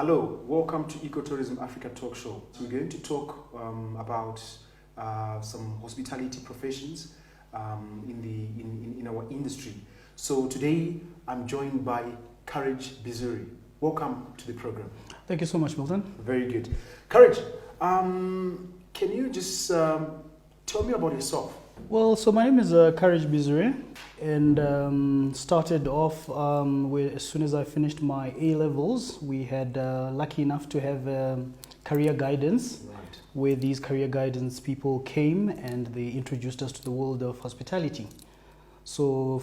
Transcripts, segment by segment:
Hello, welcome to Ecotourism Africa Talk Show. We're going to talk about some hospitality professions in our industry. So today I'm joined by Courage Bizuri. Welcome to the program. Thank you so much, Milton. Very good. Courage, can you just tell me about yourself? Well, so my name is Courage Bizuri, and started off as soon as I finished my A-levels. We had lucky enough to have career guidance, Right. where these career guidance people came and they introduced us to the world of hospitality. So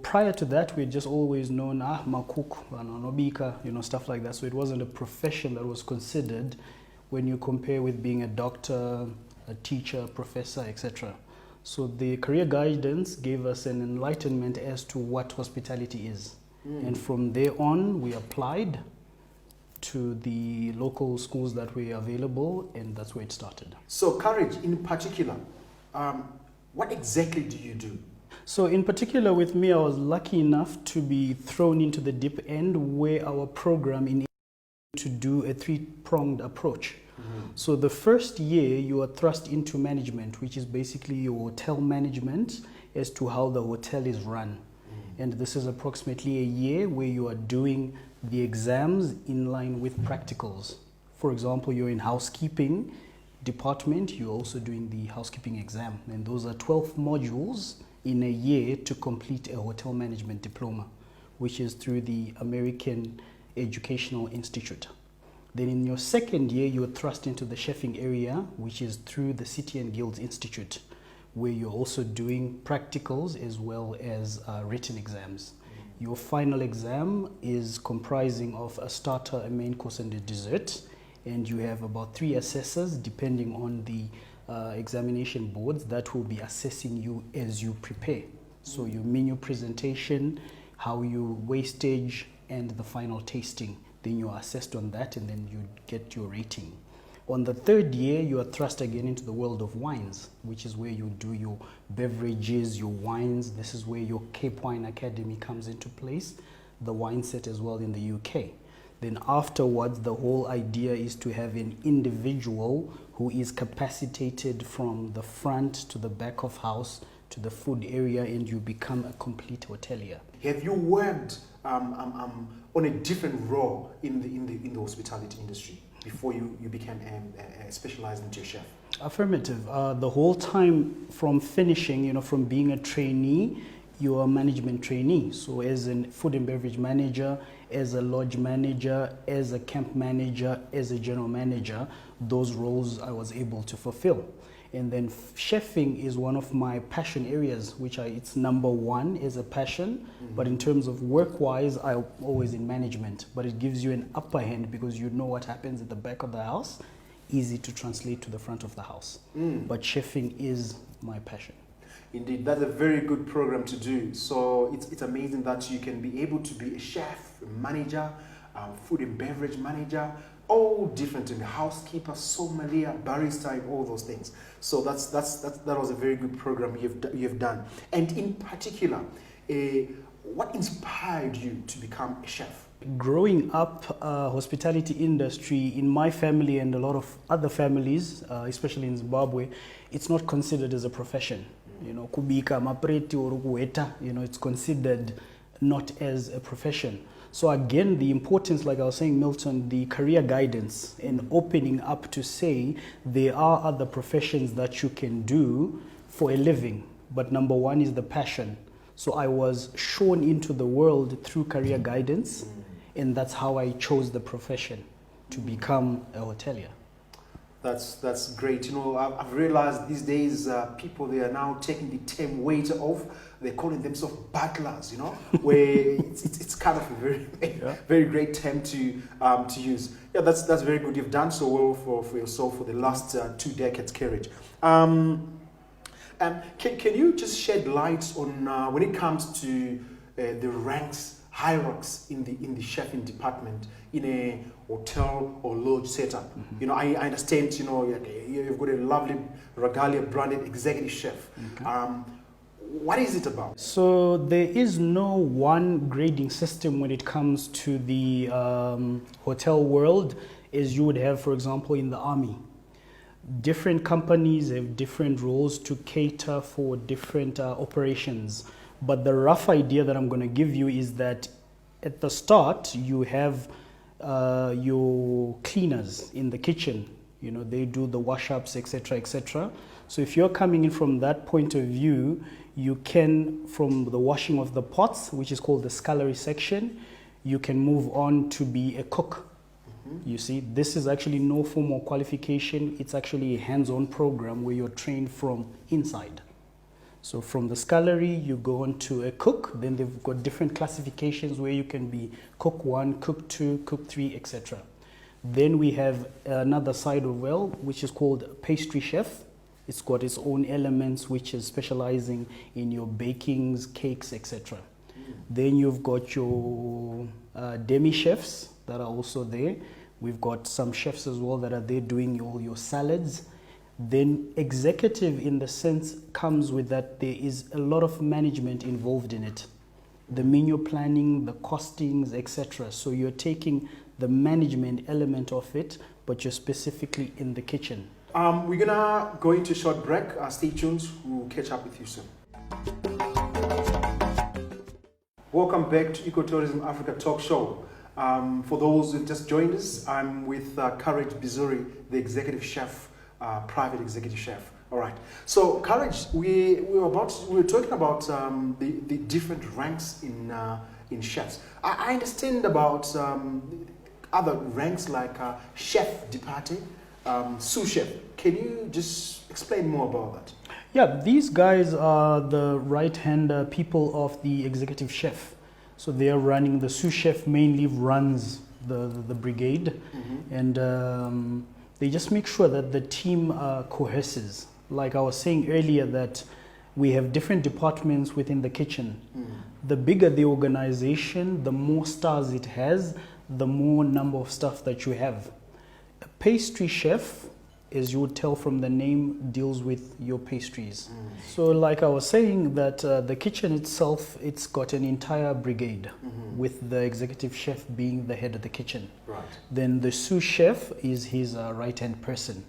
prior to that, we'd just always known makuk, nobika, stuff like that. So it wasn't a profession that was considered when you compare with being a doctor, a teacher, professor, etc. So the career guidance gave us an enlightenment as to what hospitality is. And from there on, we applied to the local schools that were available, and that's where it started. So Courage, in particular, what exactly do you do? So in particular with me, I was lucky enough to be thrown into the deep end where our program in to do a three-pronged approach. So the first year you are thrust into management, which is basically your hotel management as to how the hotel is run. And this is approximately a year where you are doing the exams in line with practicals. For example, you're in housekeeping department, you're also doing the housekeeping exam. And those are 12 modules in a year to complete a hotel management diploma, which is through the American Educational Institute. Then in your second year, you're thrust into the chefing area, which is through the City and Guilds Institute, where you're also doing practicals as well as written exams. Your final exam is comprising of a starter, a main course, and a dessert. And you have about 3 assessors, depending on the examination boards, that will be assessing you as you prepare. So your menu presentation, how you wastage, and the final tasting. Then you are assessed on that, and then you get your rating. On the third year, you are thrust again into the world of wines, which is where you do your beverages, your wines. This is where your Cape Wine Academy comes into place, the wine set as well in the UK. Then afterwards, the whole idea is to have an individual who is capacitated from the front to the back of house to the food area, and you become a complete hotelier. Have you worked on a different role in the hospitality industry before you became specialized into a chef? Affirmative. The whole time from finishing, from being a trainee, you're a management trainee. So as a food and beverage manager, as a lodge manager, as a camp manager, as a general manager, those roles I was able to fulfill. And then chefing is one of my passion areas, it's number one as a passion. But in terms of work-wise, I'm always in management. But it gives you an upper hand because you know what happens at the back of the house, easy to translate to the front of the house. But chefing is my passion. Indeed, that's a very good program to do. So it's amazing that you can be able to be a chef, a manager, food and beverage manager, all different in the housekeeper, sommelier, barista, and all those things. So that was a very good program you've done. And in particular, what inspired you to become a chef? Growing up, hospitality industry in my family and a lot of other families, especially in Zimbabwe, it's not considered as a profession. Kubika, mapreti, or kueta, it's considered not as a profession. So again, the importance, like I was saying, Milton, the career guidance and opening up to say there are other professions that you can do for a living. But number one is the passion. So I was shown into the world through career guidance, and that's how I chose the profession to become a hotelier. That's great. I've realized these days people, they are now taking the term waiter off. They're calling themselves butlers, where it's kind of a very great term to use. Yeah, that's very good. You've done so well for yourself for the last 2 decades, Courage. Can you just shed light on when it comes to the ranks, hierarchies in the chefing department in a hotel or lodge setup? I understand, you've got a lovely regalia branded executive chef. What is it about? So there is no one grading system when it comes to the hotel world, as you would have, for example, in the army. Different companies have different roles to cater for different operations. But the rough idea that I'm going to give you is that at the start, you have your cleaners in the kitchen. You know, they do the wash-ups, etc., etc. So if you're coming in from that point of view, you can, from the washing of the pots, which is called the scullery section, you can move on to be a cook. You see, this is actually no formal qualification. It's actually a hands-on program where you're trained from inside. So from the scullery, you go on to a cook. Then they've got different classifications where you can be cook 1, cook 2, cook 3, etc. Then we have another side of well, which is called pastry chef. It's got its own elements, which is specializing in your bakings, cakes, etc. Then you've got your demi-chefs that are also there. We've got some chefs as well that are there doing all your salads. Then executive, in the sense, comes with that there is a lot of management involved in it. The menu planning, the costings, etc. So you're taking the management element of it, but you're specifically in the kitchen. We're gonna go into a short break. Stay tuned. We'll catch up with you soon. Welcome back to Ecotourism Africa Talk Show. For those who just joined us, I'm with Courage Bizuri, the executive chef, private executive chef. All right. So, Courage, we were talking about the different ranks in chefs. I understand about other ranks like chef de partie, sous chef. Can you just explain more about that? Yeah, these guys are the right-hand people of the executive chef. So they are running, the sous chef mainly runs the brigade, and they just make sure that the team coheses. Like I was saying earlier, that we have different departments within the kitchen. The bigger the organization, the more stars it has, the more number of staff that you have. A pastry chef, as you would tell from the name, deals with your pastries. So like I was saying, that the kitchen itself, it's got an entire brigade, with the executive chef being the head of the kitchen. Right. Then the sous chef is his right-hand person.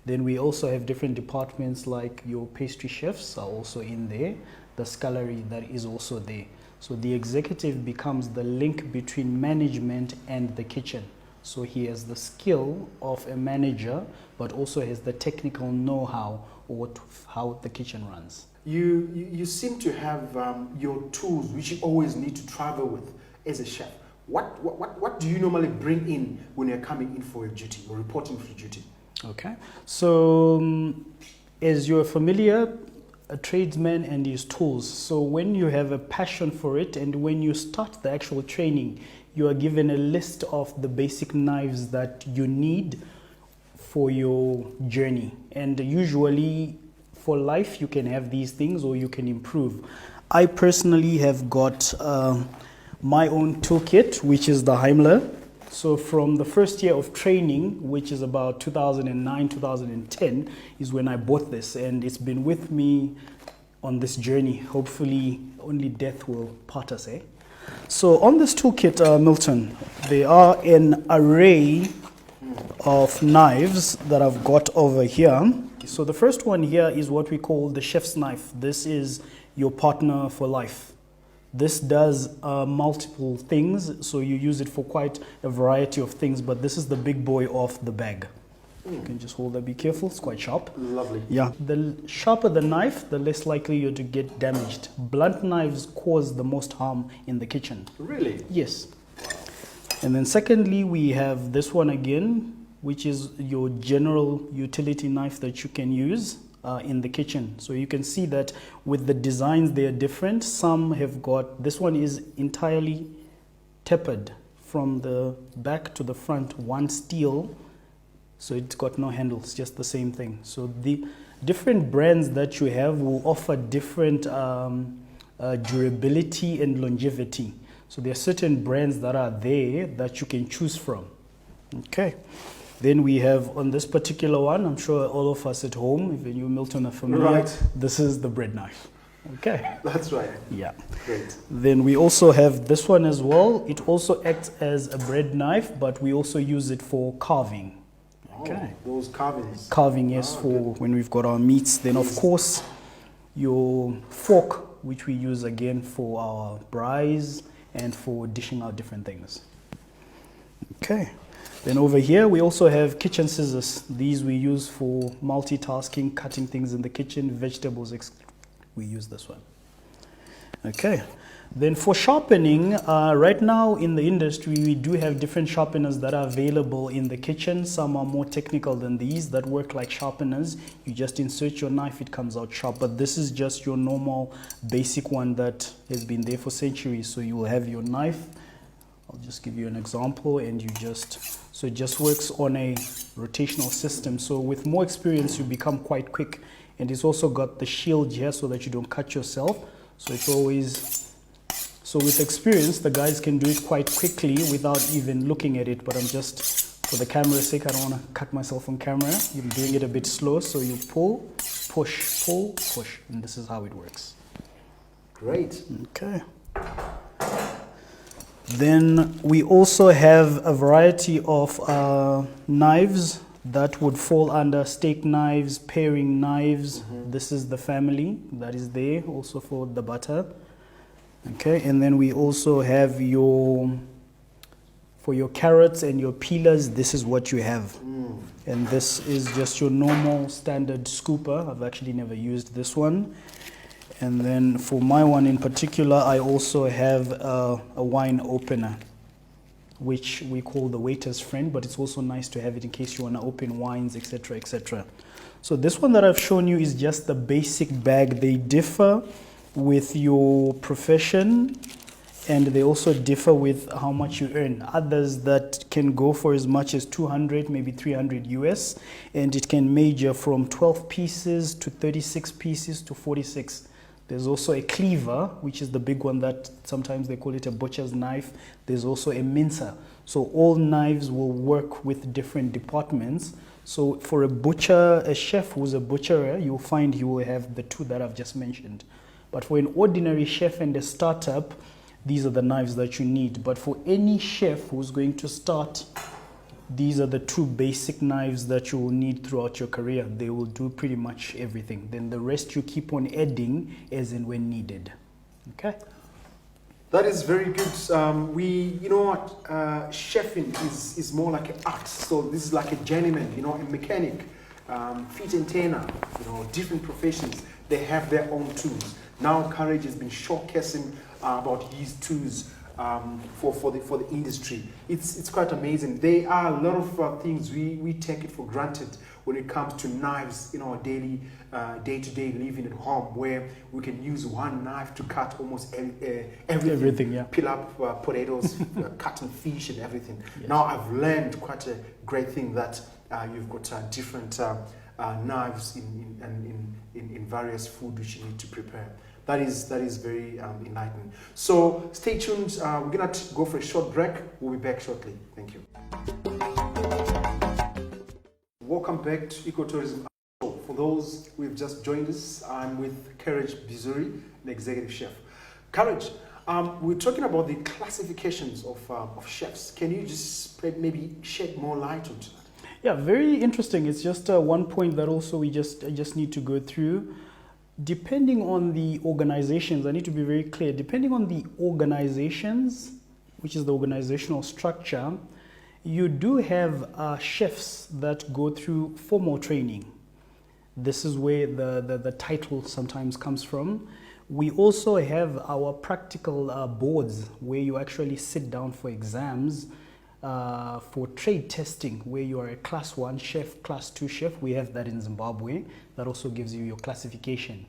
Then we also have different departments, like your pastry chefs are also in there, the scullery that is also there. So the executive becomes the link between management and the kitchen. So he has the skill of a manager, but also has the technical know-how or how the kitchen runs. You seem to have your tools which you always need to travel with as a chef. What do you normally bring in when you're coming in for your duty or reporting for duty? Okay, so as you're familiar, a tradesman and his tools. So when you have a passion for it, and when you start the actual training, you are given a list of the basic knives that you need for your journey. And usually for life, you can have these things or you can improve. I personally have got my own toolkit, which is the Heimler. So from the first year of training, which is about 2009, 2010, is when I bought this. And it's been with me on this journey. Hopefully, only death will part us, eh? So on this toolkit, Milton, there are an array of knives that I've got over here. So the first one here is what we call the chef's knife. This is your partner for life. This does multiple things, so you use it for quite a variety of things, but this is the big boy of the bag. You can just hold that, be careful, it's quite sharp. Lovely. Yeah, the sharper the knife, the less likely you're to get damaged. Blunt knives cause the most harm in the kitchen. Really? Yes. And then secondly, we have this one again, which is your general utility knife that you can use in the kitchen. So you can see that with the designs, they are different. Some have got, this one is entirely tapered from the back to the front, one steel. So it's got no handles, just the same thing. So the different brands that you have will offer different durability and longevity. So there are certain brands that are there that you can choose from. Okay. Then we have on this particular one, I'm sure all of us at home, even you, Milton, are familiar. Right. This is the bread knife. Okay. That's right. Yeah. Great. Then we also have this one as well. It also acts as a bread knife, but we also use it for carving. Okay. Oh, those carvings. Carving, yes, Ah, for good. when we've got our meats. Then, of Yes. course, your fork, which we use again for our braais and for dishing out different things. Okay. Then over here, we also have kitchen scissors. These we use for multitasking, cutting things in the kitchen, vegetables. We use this one. Okay. Then for sharpening, right now in the industry, we do have different sharpeners that are available in the kitchen. Some are more technical than these that work like sharpeners. You just insert your knife, it comes out sharp. But this is just your normal basic one that has been there for centuries. So you will have your knife. I'll just give you an example, and so it just works on a rotational system. So with more experience, you become quite quick. And it's also got the shield here so that you don't cut yourself. So it's always... So with experience, the guys can do it quite quickly without even looking at it. But I'm just, for the camera's sake, I don't want to cut myself on camera. I'm doing it a bit slow. So you pull, push, and this is how it works. Great. Okay. Then we also have a variety of knives that would fall under steak knives, paring knives. This is the family that is there also for the butter. Okay, and then we also have for your carrots and your peelers, this is what you have. And this is just your normal standard scooper. I've actually never used this one. And then for my one in particular, I also have a wine opener, which we call the waiter's friend, but it's also nice to have it in case you want to open wines, etc., etc. So this one that I've shown you is just the basic bag. They differ with your profession, and they also differ with how much you earn. Others that can go for as much as 200, maybe 300 US, and it can major from 12 pieces to 36 pieces to 46. There's also a cleaver, which is the big one that sometimes they call it a butcher's knife. There's also a mincer. So all knives will work with different departments. So for a butcher, a chef who's a butcherer, you'll find he will have the two that I've just mentioned. But for an ordinary chef and a startup, these are the knives that you need. But for any chef who's going to start, these are the two basic knives that you will need throughout your career. They will do pretty much everything. Then the rest you keep on adding as and when needed. Okay? That is very good. You know what, chefing is more like an art. So this is like a journeyman, you know, a mechanic, fit and tainer, you know, different professions. They have their own tools. Now Courage has been showcasing about his tools for the industry. It's quite amazing. There are a lot of things we take it for granted when it comes to knives in our daily day-to-day living at home, where we can use one knife to cut almost everything. Yeah. Peel up potatoes, cutting fish and everything. Yes. Now I've learned quite a great thing that you've got different knives in various food which you need to prepare. That is very enlightening. So stay tuned. We're going to go for a short break. We'll be back shortly. Thank you. Welcome back to Ecotourism. For those who have just joined us, I'm with Courage Bizuri, an executive chef. Courage, we're talking about the classifications of chefs. Can you just maybe shed more light on that? Yeah, very interesting. It's just one point that also I just need to go through. Depending on the organizations, I need to be very clear, depending on the organizations, which is the organizational structure, you do have chefs that go through formal training. This is where the title sometimes comes from. We also have our practical boards where you actually sit down for exams for trade testing, where you are a class 1 chef, class 2 chef. We have that in Zimbabwe. That also gives you your classification.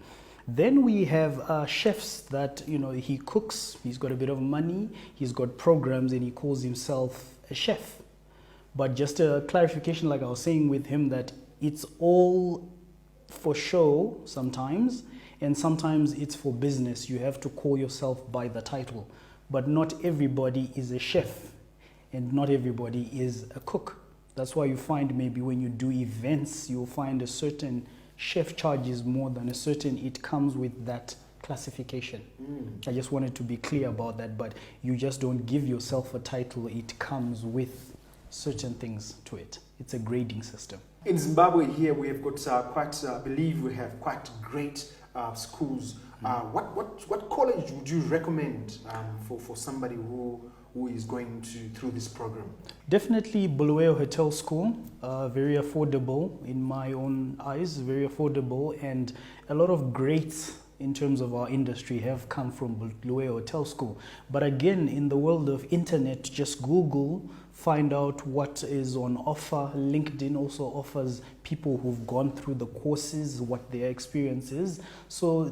Then we have chefs that, you know, he cooks, he's got a bit of money, he's got programs, and he calls himself a chef. But just a clarification, like I was saying with him, that it's all for show sometimes, and sometimes it's for business. You have to call yourself by the title. But not everybody is a chef, and not everybody is a cook. That's why you find maybe when you do events, you'll find a certain chef charges more than a certain, it comes with that classification. I just wanted to be clear about that, but you just don't give yourself a title, it comes with certain things to it. It's a grading system. In Zimbabwe here, we have got I believe we have quite great schools. What college would you recommend for somebody who is going through this program? Definitely Bulawayo Hotel School, very affordable in my own eyes, very affordable, and a lot of greats in terms of our industry have come from Bulawayo Hotel School. But again, in the world of internet, just Google, find out what is on offer. LinkedIn also offers people who've gone through the courses, what their experience is. So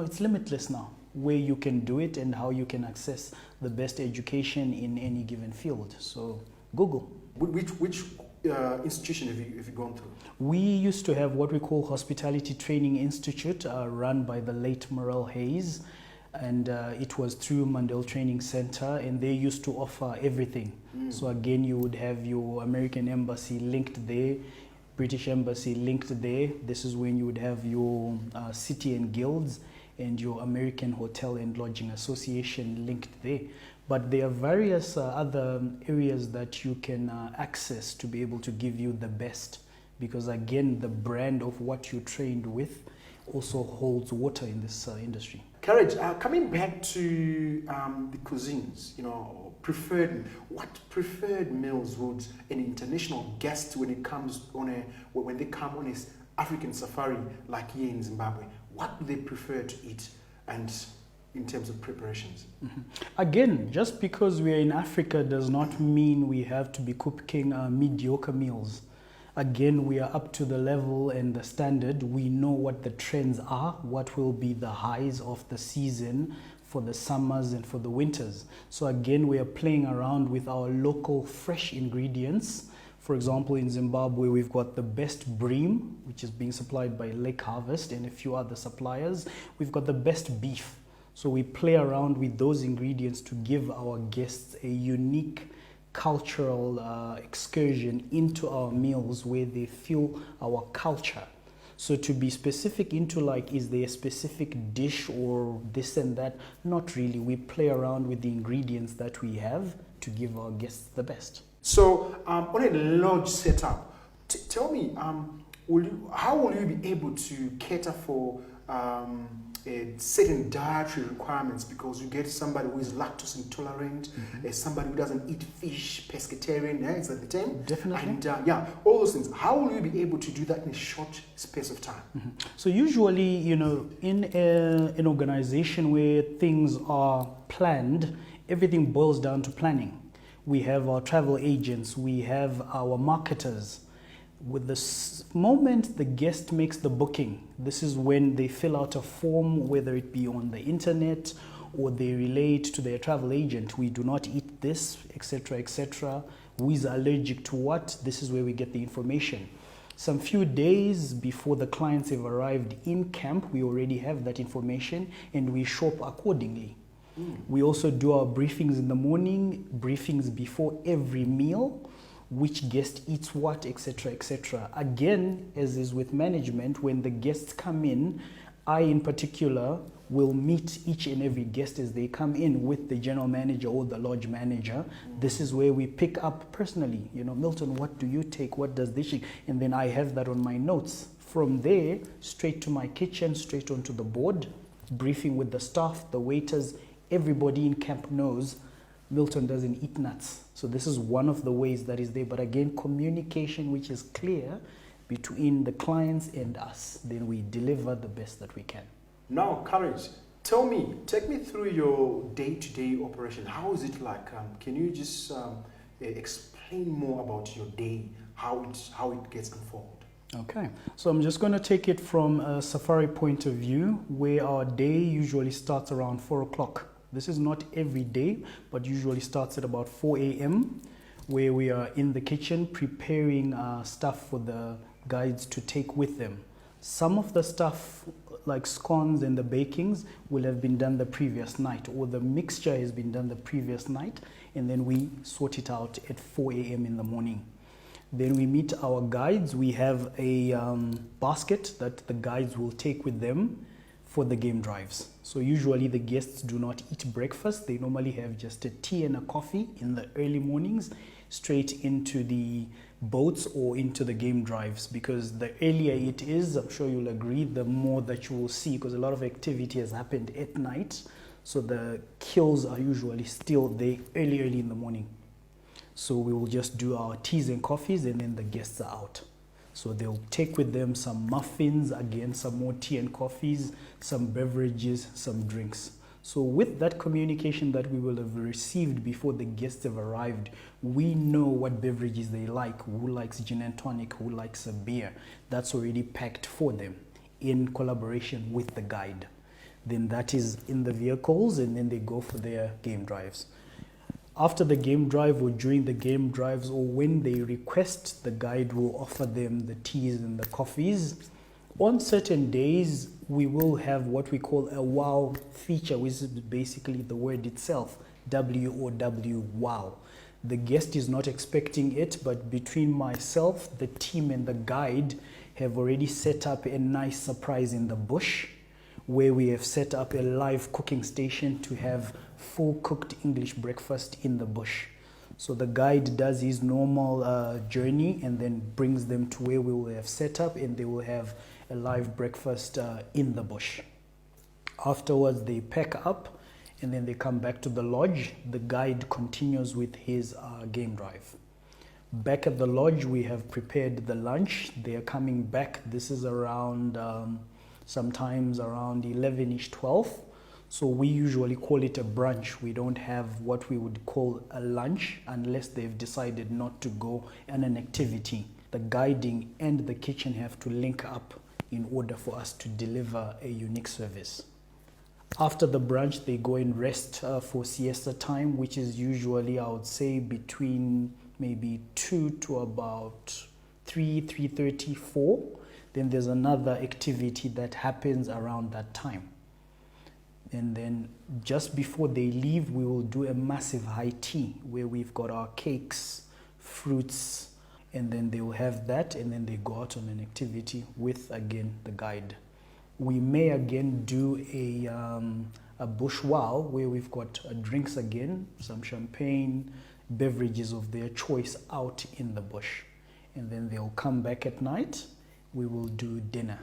it's limitless now, where you can do it and how you can access the best education in any given field. So Google. Which institution have you gone through? We used to have what we call Hospitality Training Institute, run by the late Morel Hayes, and it was through Mandel Training Center, and they used to offer everything. So again, you would have your American Embassy linked there, British Embassy linked there. This is when you would have your City and Guilds and your American Hotel and Lodging Association linked there. But there are various other areas that you can access to be able to give you the best, because again, the brand of what you trained with also holds water in this industry. Courage, coming back to the cuisines, what preferred meals would an international guest, when they come on an African safari like here in Zimbabwe, what do they prefer to eat, and in terms of preparations? Again, just because we are in Africa does not mean we have to be cooking mediocre meals. Again, we are up to the level and the standard. We know what the trends are, what will be the highs of the season for the summers and for the winters. So again, we are playing around with our local fresh ingredients. For example, in Zimbabwe, we've got the best bream, which is being supplied by Lake Harvest and a few other suppliers. We've got the best beef. So we play around with those ingredients to give our guests a unique cultural excursion into our meals where they feel our culture. So to be specific into like, is there a specific dish or this and that? Not really. We play around with the ingredients that we have to give our guests the best. So on a lodge setup, tell me, how will you be able to cater for certain dietary requirements, because you get somebody who is lactose intolerant, somebody who doesn't eat fish, pescatarian, is that the term? Definitely. And all those things. How will you be able to do that in a short space of time? So usually, in an organization where things are planned, everything boils down to planning. We have our travel agents, we have our marketers. With the moment the guest makes the booking, this is when they fill out a form, whether it be on the internet or they relate to their travel agent. We do not eat this, etc., etc. Who is allergic to what? This is where we get the information. Some few days before the clients have arrived in camp, we already have that information and we shop accordingly. We also do our briefings in the morning, briefings before every meal, which guest eats what, etc., etc. Again, as is with management, when the guests come in, I in particular will meet each and every guest as they come in with the general manager or the lodge manager. This is where we pick up personally, Milton, what do you take? What does this? And then I have that on my notes. From there, straight to my kitchen, straight onto the board, briefing with the staff, the waiters. Everybody in camp knows Milton doesn't eat nuts. So this is one of the ways that is there. But again, communication which is clear between the clients and us. Then we deliver the best that we can. Now, Courage, take me through your day-to-day operation. How is it like? Can you just explain more about your day, how it gets unfolded? Okay, so I'm just going to take it from a safari point of view, where our day usually starts around 4 o'clock. This is not every day, but usually starts at about 4 a.m., where we are in the kitchen preparing stuff for the guides to take with them. Some of the stuff, like scones and the bakings, will have been done the previous night, or the mixture has been done the previous night, and then we sort it out at 4 a.m. in the morning. Then we meet our guides. We have a basket that the guides will take with them for the game drives. So usually the guests do not eat breakfast. They normally have just a tea and a coffee in the early mornings, straight into the boats or into the game drives, because the earlier it is, I'm sure you'll agree, the more that you will see, because a lot of activity has happened at night. So the kills are usually still there early in the morning. So we will just do our teas and coffees, and then the guests are out. So they'll take with them some muffins, again, some more tea and coffees, some beverages, some drinks. So with that communication that we will have received before the guests have arrived, we know what beverages they like, who likes gin and tonic, who likes a beer. That's already packed for them in collaboration with the guide. Then that is in the vehicles, and then they go for their game drives. After the game drive or during the game drives, or when they request, the guide will offer them the teas and the coffees. On certain days, we will have what we call a wow feature, which is basically the word itself, W-O-W, wow. The guest is not expecting it, but between myself, the team, and the guide have already set up a nice surprise in the bush, where we have set up a live cooking station to have full cooked English breakfast in the bush. So the guide does his normal journey and then brings them to where we will have set up, and they will have a live breakfast in the bush. Afterwards, they pack up and then they come back to the lodge. The guide continues with his game drive. Back at the lodge, we have prepared the lunch. They are coming back. This is around sometimes around 11ish, 12. So we usually call it a brunch. We don't have what we would call a lunch unless they've decided not to go on an activity. The guiding and the kitchen have to link up in order for us to deliver a unique service. After the brunch, they go and rest for siesta time, which is usually, I would say, between maybe 2 to about 3:30, 4. Then there's another activity that happens around that time. And then just before they leave, we will do a massive high tea where we've got our cakes, fruits, and then they will have that, and then they go out on an activity with, again, the guide. We may again do a bush wow where we've got drinks again, some champagne, beverages of their choice out in the bush. And then they'll come back at night. We will do dinner,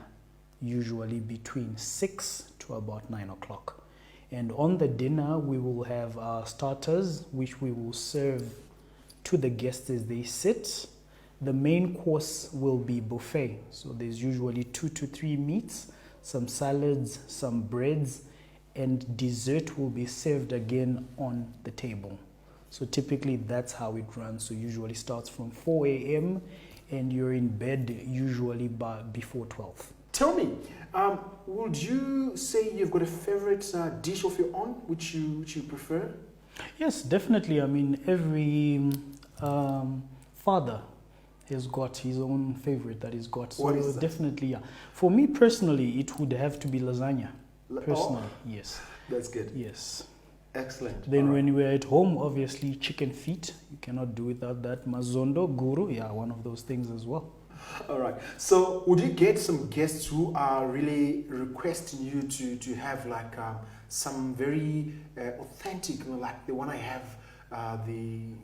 usually between 6 to about 9 o'clock. And on the dinner, we will have our starters, which we will serve to the guests as they sit. The main course will be buffet. So there's usually 2 to 3 meats, some salads, some breads, and dessert will be served again on the table. So typically that's how it runs. So usually starts from 4 a.m. and you're in bed usually before 12. Tell me, would you say you've got a favorite dish of your own, which you prefer? Yes, definitely. I mean, every father has got his own favorite that he's got. So what is that? Definitely, yeah. For me personally, it would have to be lasagna. Personally, yes. That's good. Yes. Excellent. Then when we're at home, obviously chicken feet. You cannot do without that. Mazondo, guru, yeah, one of those things as well. All right. So would you get some guests who are really requesting you to have like some very authentic, you know, like they want to have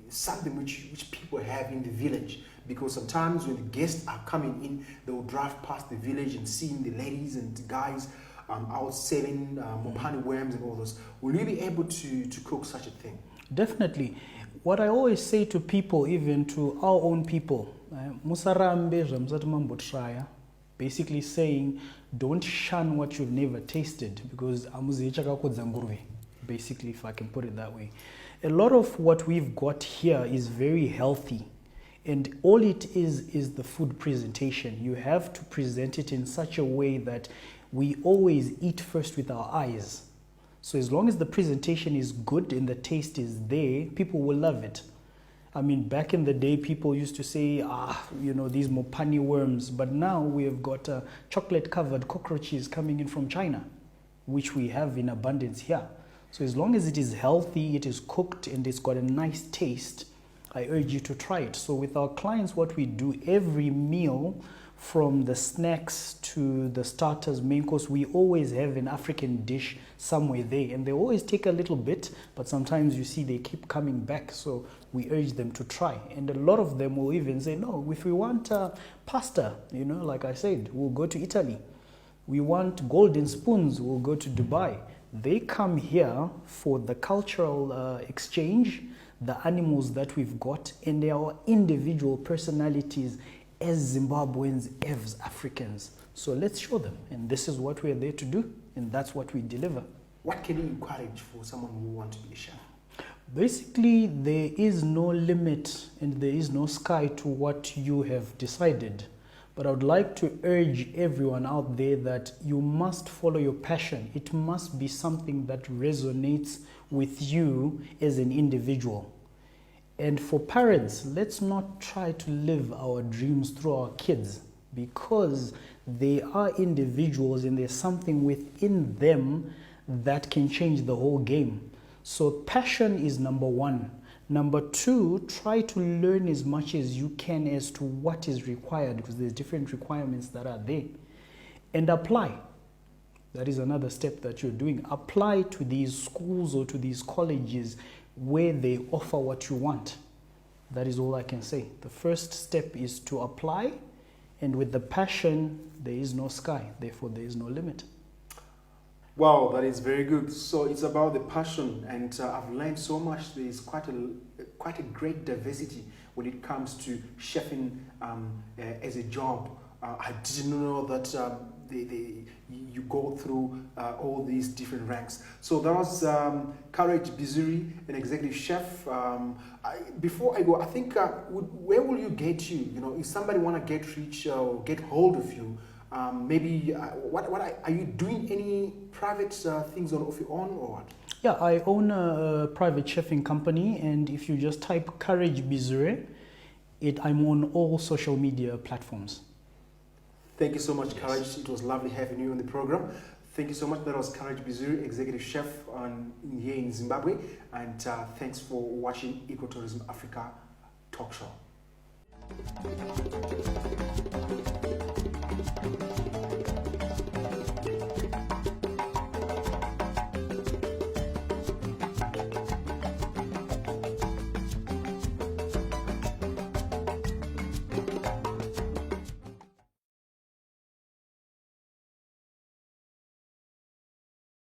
something which people have in the village? Because sometimes when the guests are coming in, they will drive past the village and seeing the ladies and the guys out selling mopani worms and all those. Will you be able to cook such a thing? Definitely. What I always say to people, even to our own people, basically saying, don't shun what you've never tasted, because basically, if I can put it that way. A lot of what we've got here is very healthy, and all it is the food presentation. You have to present it in such a way that we always eat first with our eyes. So as long as the presentation is good and the taste is there, people will love it. I mean, back in the day, people used to say, these mopani worms. But now we have got chocolate-covered cockroaches coming in from China, which we have in abundance here. So as long as it is healthy, it is cooked, and it's got a nice taste, I urge you to try it. So with our clients, what we do every meal from the snacks to the starters, main course, we always have an African dish somewhere there, and they always take a little bit, but sometimes you see they keep coming back, so we urge them to try. And a lot of them will even say, no, if we want pasta, you know, like I said, we'll go to Italy. We want golden spoons, we'll go to Dubai. They come here for the cultural exchange, the animals that we've got, and our individual personalities as Zimbabweans, as Africans. So let's show them, and this is what we're there to do, and that's what we deliver. What can you encourage for someone who wants to be a chef? Basically, there is no limit and there is no sky to what you have decided. But I would like to urge everyone out there that you must follow your passion. It must be something that resonates with you as an individual. And for parents, let's not try to live our dreams through our kids, because they are individuals and there's something within them that can change the whole game. So passion is number one. Number two, try to learn as much as you can as to what is required, because there's different requirements that are there. And apply. That is another step that you're doing. Apply to these schools or to these colleges where they offer what you want. That is all I can say. The first step is to apply, and with the passion, there is no sky, therefore there is no limit. Wow, that is very good. So it's about the passion, and I've learned so much. There is quite a great diversity when it comes to chefing as a job. I didn't know that you go through all these different ranks. So that was Courage Bizuri, an executive chef. Before I go, I think where will you get you? You know, if somebody want to get rich or get hold of you, maybe what are you doing? Any private things of your own or what? Yeah, I own a private chefing company, and if you just type Courage Bizure, I'm on all social media platforms. Thank you so much, Courage. It was lovely having you on the program. Thank you so much. That was Courage Bizuri, executive chef here in Zimbabwe, and thanks for watching Ecotourism Africa Talk Show.